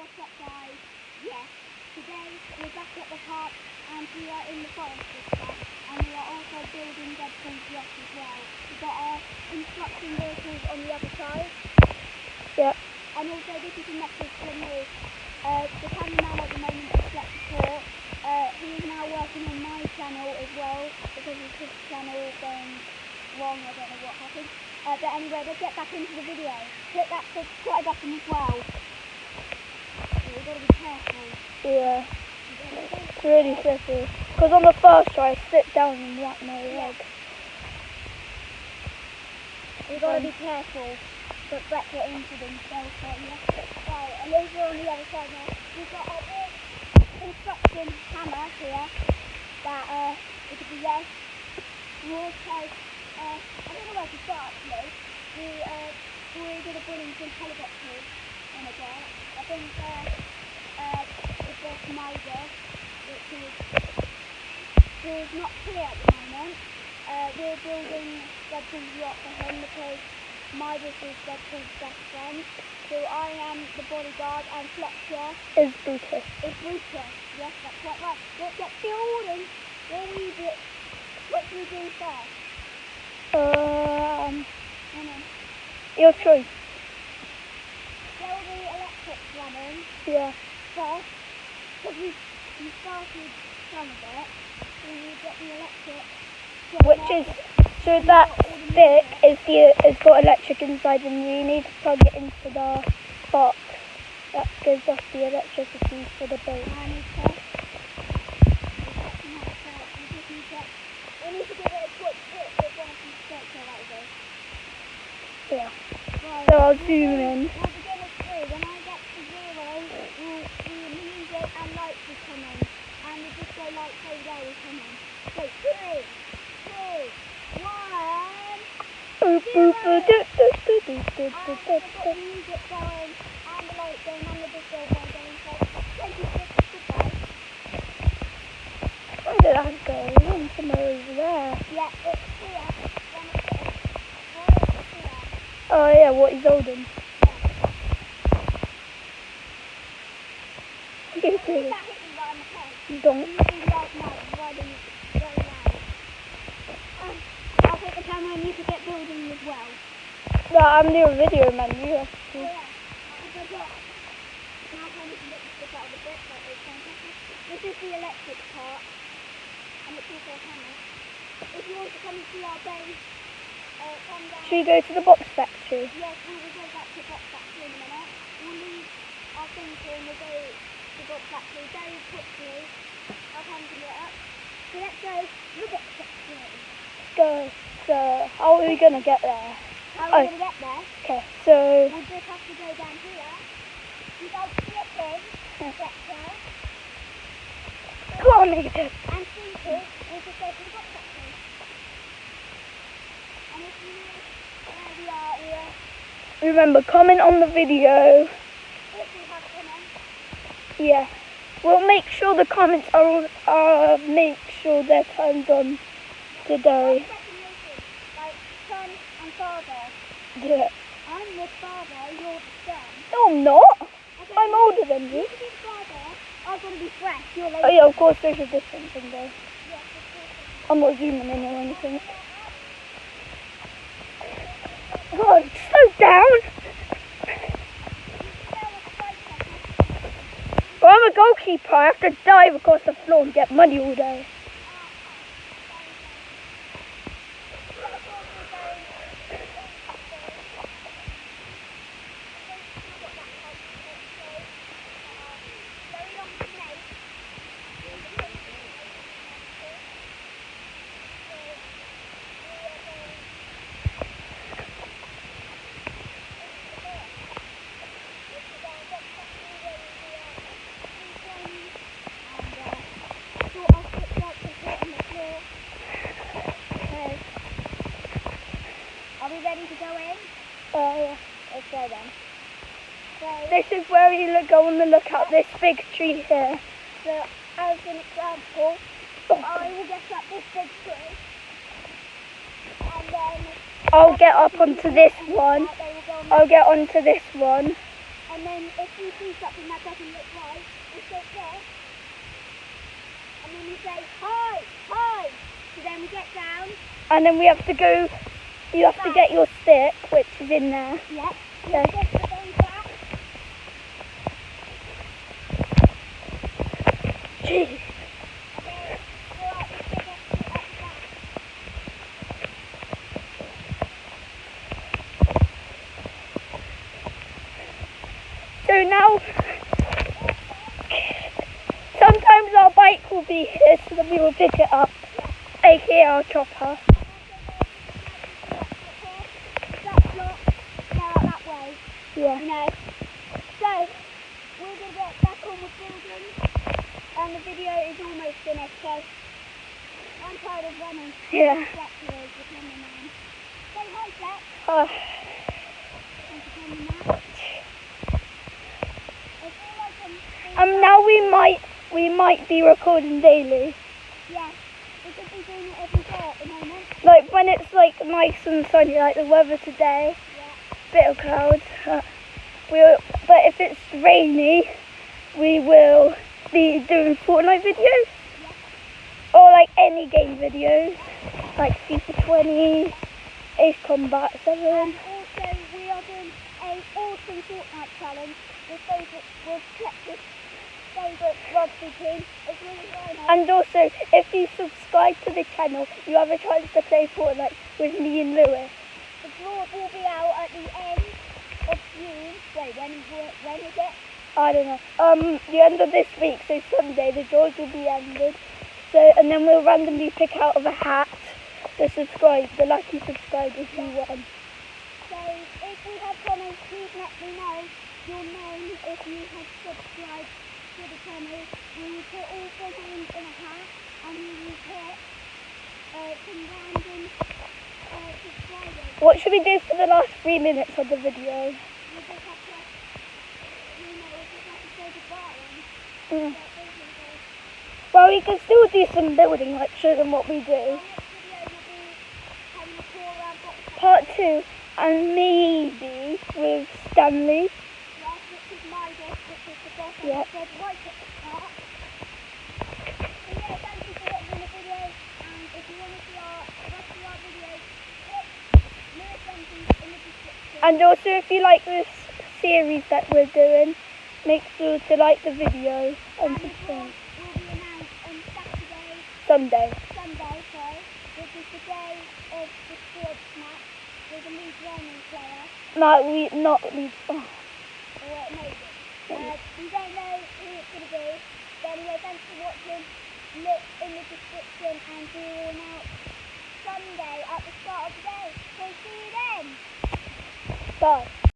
What's up, guys? Yes, today we're back at the park and we are in the forest this time, and we are also building Deadpool's yacht as well. We've got our construction vehicles on the other side. Yep. And also this is a message from me. The cameraman at the moment is Flex Support. He is now working on my channel as well because of his channel going wrong. I don't know what happened. But anyway, let's get back into the video. Hit that subscribe button as well. We've got to be careful. Yeah. It's really tricky. Because on the first try, I slipped down and whacked my leg. We've got to be careful. But Brett got into themselves, so yeah. Right, and over on the other side now, we've got our big construction hammer here that it could be yes. We also, I don't know where to start actually. We're going to bring in some helicopters in a bit. I think it's just Miser, who is not here at the moment. We're building Deadpool's yacht for him because Midas is Deadpool's best friend. So I am the bodyguard and Fletcher Is Brutus. Yes, that's quite right. Let's get building. What do we do first? Your choice. Get all the electrics running Yeah. first. Because we started some of it. So we get the electric. Which is, so that stick is got electric inside, and you need to plug it into the box that gives us the electricity for the boat. We need to give it a quick hit with one of these sticks, so that will go. Yeah. Right. So I'll zoom in. We'll begin at 3. When I get to 0, the music and lights will come in. And the disco lights over there will come in. So 3, 2, 1. Boop, boop, boop, doop, doop, doop, doop, doop, And doop, we've got doop. the music going, and the lights going, and the disco ball going. So 26, goodbye. Where did that go? It went somewhere over there. Yeah, it's here. Then it's here. Oh yeah, what he's holding. Okay, That so hit me right on the head. don't. You see right now, riding very loud. I'll take the camera and you can get building as well. No, I'm the video man. You have to. Oh yeah, I forgot. Now I can get the stick out of the book, but it's fantastic. This is the electric part, and it's also a hammer. If you want to come and see our base, come down. Should we go to the box factory? Yes, we will go back to Box Factory in a minute. We'll leave our things here and we'll go to Box Factory very quickly. I'll hand it up. So let's go to the Box Factory. Let's go. So, how are we gonna get there? How are we going to get there? Okay, so We'll just have to go down here. Without slipping, Fletcher. come on, Nathan. And Stevie, we'll just go to the Box Factory. And if you know where we are, Remember, comment on the video. if we have comments. Yeah, we'll make sure the comments are make sure they're turned on today. Like son and father. Yeah. I'm the father, you're the son. No, I'm not. Okay, I'm older than you you. can be the father. I've got to be fresh. You're late. Oh yeah, of course social distancing though. Yes, of course. I'm not zooming in or anything. God, slow down. Well, I'm a goalkeeper. I have to dive across the floor and get money all day. Ready to go in? Yeah. Let's go then. So, This is where we go on the lookout. This big tree here. so as an example, I will get up this big tree, and then I'll get up onto this one. they will go on I'll get onto this one. And then if you see something that doesn't look right, we say this. And then we say, hi, hi. So then we get down. And then we have to go, you have to get your stick, which is in there. Yeah. Okay. Just the way back. Jeez. And then go out the stick up the back. So now, sometimes our bike will be here, so then we will pick it up, aka our chopper. That's not out that way. Yeah. You know. So we're gonna get back on with building, and the video is almost finished. So I'm tired of running. Yeah. Flex here is the cameraman. Say hi, Flex. Oh. Thank you, cameraman. I feel like I'm Now we might be recording daily. yeah, we could be doing it every day at the moment. Like when it's like nice and sunny, like the weather today. Yeah. Bit of clouds. But if it's rainy, we will be doing Fortnite videos. Yeah. Or like any game videos. Like FIFA 20, Ace Combat 7. And also we are doing an awesome Fortnite challenge with Flex's favourite rugby team. It's really nice. And also, if you subscribe to the channel, you have a chance to play Fortnite with me and Lewis. The vlog will be out at the end of June. Wait, when is it? I don't know. The end of this week, so Sunday, the drawers will be ended. So, and then we'll randomly pick out of a hat the lucky subscribers who won. So if we have comments, please let me know your name if you have subscribed to the channel. We will put all 4 names in a hat and we will put some random subscribers. What should we do for the last 3 minutes of the video? We just have to, we just have to say goodbye and Mm. Well, we can still do some building, like show them what we do. our next video will be having a tour around Box Part 2, and maybe with Stanley. Yes, which is my dish, which is the boss Yeah. I said right at the start. So yeah, thank you for watching the video, and if you want to see our rest of our videos, click Lewis Duncan in the description. And also, if you like this series that we're doing, make sure to like the video and And the draw subscribe. will be announced on Sunday. Sunday, sorry, which is the day of the sports match with a new German player, No, we not leave. Oh. or maybe. We don't know who it's going to be. But anyway, thanks for watching. Look in the description and we will announce Sunday at the start of the day. So see you then. Bye.